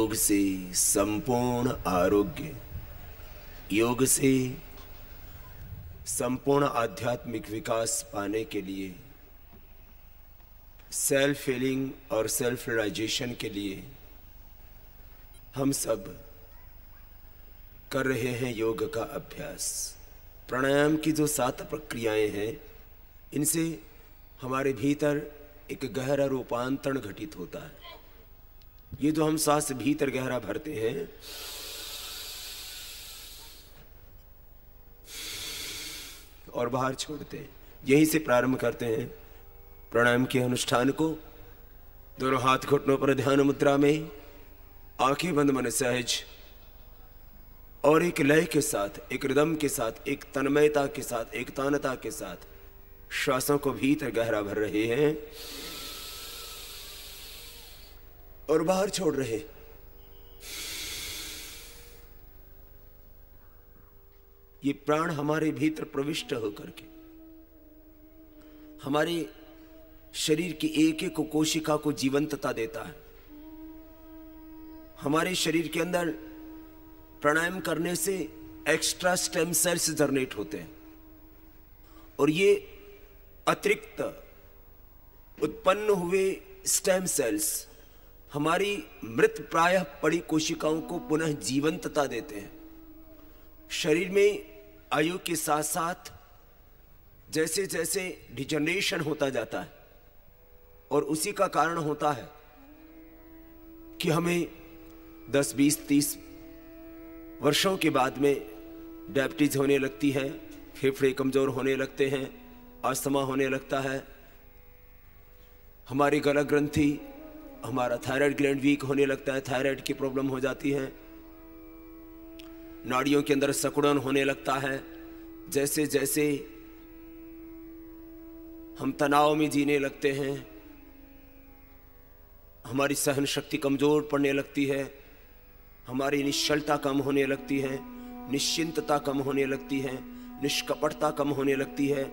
योग से संपूर्ण आरोग्य, योग से संपूर्ण आध्यात्मिक विकास पाने के लिए, सेल्फ हीलिंग और सेल्फ रियलाइजेशन के लिए हम सब कर रहे हैं योग का अभ्यास। प्राणायाम की जो 7 प्रक्रियाएं हैं, इनसे हमारे भीतर एक गहरा रूपांतरण घटित होता है। ये जो हम सांस भीतर गहरा भरते हैं, और बाहर छोड़ते हैं, यहीं से प्रारंभ करते हैं प्राणायाम के अनुष्ठान को। दोनों हाथ घुटनों पर ध्यान मुद्रा में, आंखें बंद, मन सहज, और एक लय के साथ, एक रिदम के साथ, एक तन्मयता के साथ, एक तानता के साथ श्वासों को भीतर गहरा भर रहे हैं और बाहर छोड़ रहे। ये प्राण हमारे भीतर प्रविष्ट होकर के हमारे शरीर की एक एक कोशिका को जीवंतता देता है। हमारे शरीर के अंदर प्राणायाम करने से एक्स्ट्रा स्टेम सेल्स जनरेट होते हैं और ये अतिरिक्त उत्पन्न हुए स्टेम सेल्स हमारी मृत प्रायः पड़ी कोशिकाओं को पुनः जीवंतता देते हैं। शरीर में आयु के साथ साथ जैसे जैसे डिजनरेशन होता जाता है, और उसी का कारण होता है कि हमें 10, 20, 30 वर्षों के बाद में डायबिटीज होने लगती है, फेफड़े कमजोर होने लगते हैं, अस्थमा होने लगता है, हमारी गला ग्रंथि, हमारा थायराइड ग्लैंड वीक होने लगता है, थायराइड की प्रॉब्लम हो जाती है, नाड़ियों के अंदर सिकुड़न होने लगता है। जैसे जैसे हम तनाव में जीने लगते हैं, हमारी सहन शक्ति कमजोर पड़ने लगती है, हमारी निश्चलता कम होने लगती है, निश्चिंतता कम होने लगती है, निष्कपटता कम होने लगती है।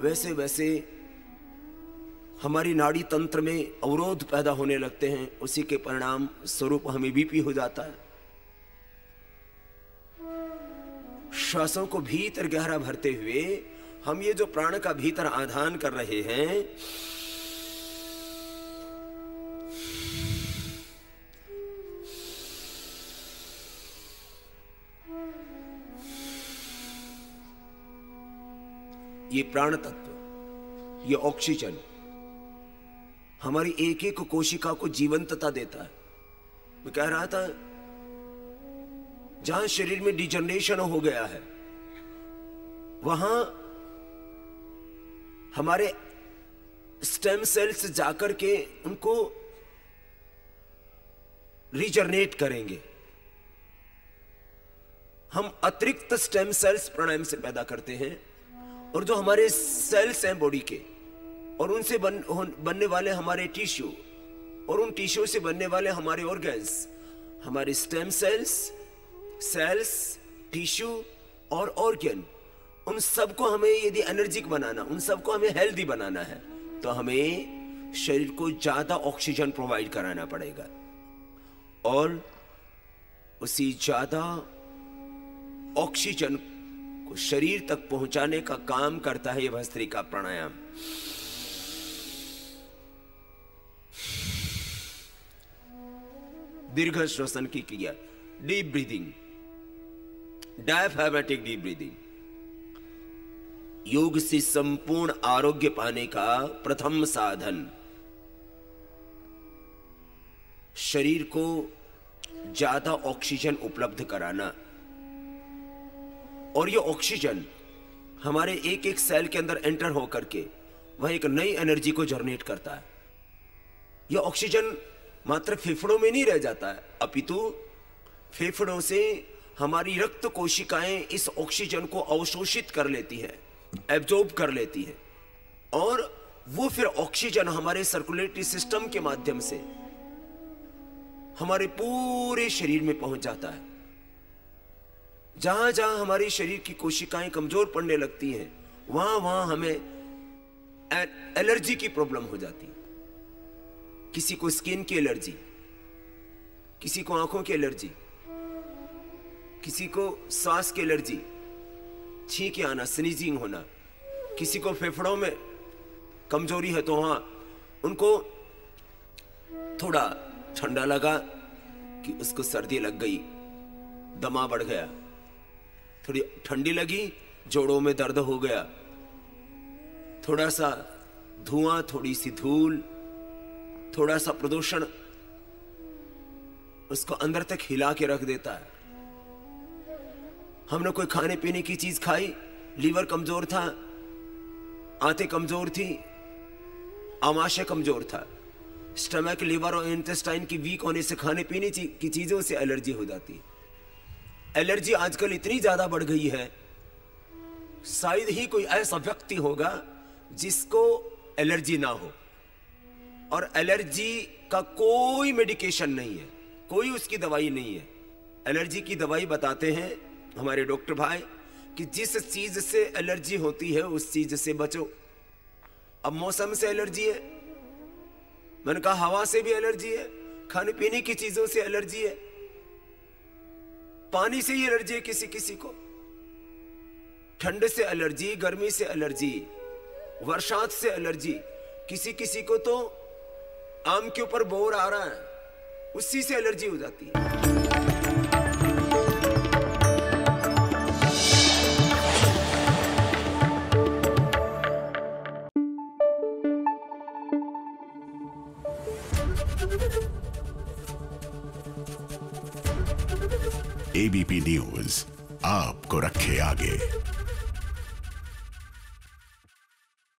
वैसे वैसे हमारी नाड़ी तंत्र में अवरोध पैदा होने लगते हैं। उसी के परिणाम स्वरूप हमें बीपी हो जाता है। श्वासों को भीतर गहरा भरते हुए हम ये जो प्राण का भीतर आधान कर रहे हैं, ये प्राण तत्व, ये ऑक्सीजन हमारी एक एक कोशिका को जीवंतता देता है। मैं कह रहा था, जहां शरीर में डिजनरेशन हो गया है, वहां हमारे स्टेम सेल्स जाकर के उनको रिजनरेट करेंगे। हम अतिरिक्त स्टेम सेल्स प्राणायाम से पैदा करते हैं, और जो हमारे सेल्स हैं बॉडी के, और उनसे बनने वाले हमारे टिश्यू, और उन टिश्यू से बनने वाले हमारे ऑर्गन्स, हमारे स्टेम सेल्स, टिश्यू और ऑर्गन, उन सबको हमें यदि एनर्जिक बनाना, उन सबको हमें हेल्दी बनाना है, तो हमें शरीर को ज्यादा ऑक्सीजन प्रोवाइड कराना पड़ेगा। और उसी ज्यादा ऑक्सीजन को शरीर तक पहुंचाने का काम करता है ये भस्त्रिका प्राणायाम। दीर्घ श्वसन की क्रिया, डीप ब्रीदिंग, डायफ्रागमेटिक डीप ब्रीदिंग, योग से संपूर्ण आरोग्य पाने का प्रथम साधन। शरीर को ज्यादा ऑक्सीजन उपलब्ध कराना, और ये ऑक्सीजन हमारे एक एक सेल के अंदर एंटर होकर के वह एक नई एनर्जी को जनरेट करता है। यह ऑक्सीजन मात्र फेफड़ों में नहीं रह जाता है, अपितु फेफड़ों से हमारी रक्त कोशिकाएं इस ऑक्सीजन को अवशोषित कर लेती है, एब्जॉर्ब कर लेती है, और वो फिर ऑक्सीजन हमारे सर्कुलेटरी सिस्टम के माध्यम से हमारे पूरे शरीर में पहुंच जाता है। जहां जहां हमारे शरीर की कोशिकाएं कमजोर पड़ने लगती हैं, वहां वहां हमें एलर्जी की प्रॉब्लम हो जाती है। किसी को स्किन की एलर्जी, किसी को आंखों की एलर्जी, किसी को सांस की एलर्जी, छींके आना, स्नीजिंग होना, किसी को फेफड़ों में कमजोरी है तो वहां उनको थोड़ा ठंडा लगा कि उसको सर्दी लग गई, दमा बढ़ गया, थोड़ी ठंडी लगी, जोड़ों में दर्द हो गया, थोड़ा सा धुआं, थोड़ी सी धूल, थोड़ा सा प्रदूषण उसको अंदर तक हिला के रख देता है। हमने कोई खाने पीने की चीज खाई, लीवर कमजोर था, आंतें कमजोर थी, आमाशय कमजोर था, स्टमक, लीवर और इंटेस्टाइन की वीक होने से खाने पीने की चीजों से एलर्जी हो जाती है। एलर्जी आजकल इतनी ज्यादा बढ़ गई है, शायद ही कोई ऐसा व्यक्ति होगा जिसको एलर्जी ना हो। और एलर्जी का कोई मेडिकेशन नहीं है, कोई उसकी दवाई नहीं है। एलर्जी की दवाई बताते हैं हमारे डॉक्टर भाई कि जिस चीज से एलर्जी होती है उस चीज से बचो। अब मौसम से एलर्जी है, मैंने कहा हवा से भी एलर्जी है, खाने पीने की चीजों से एलर्जी है, पानी से ही एलर्जी है किसी किसी को, ठंड से एलर्जी, गर्मी से एलर्जी, वर्षांत से एलर्जी, किसी किसी को तो आम के ऊपर बोर आ रहा है उसी से एलर्जी हो जाती है। एबीपी न्यूज आपको रखे आगे।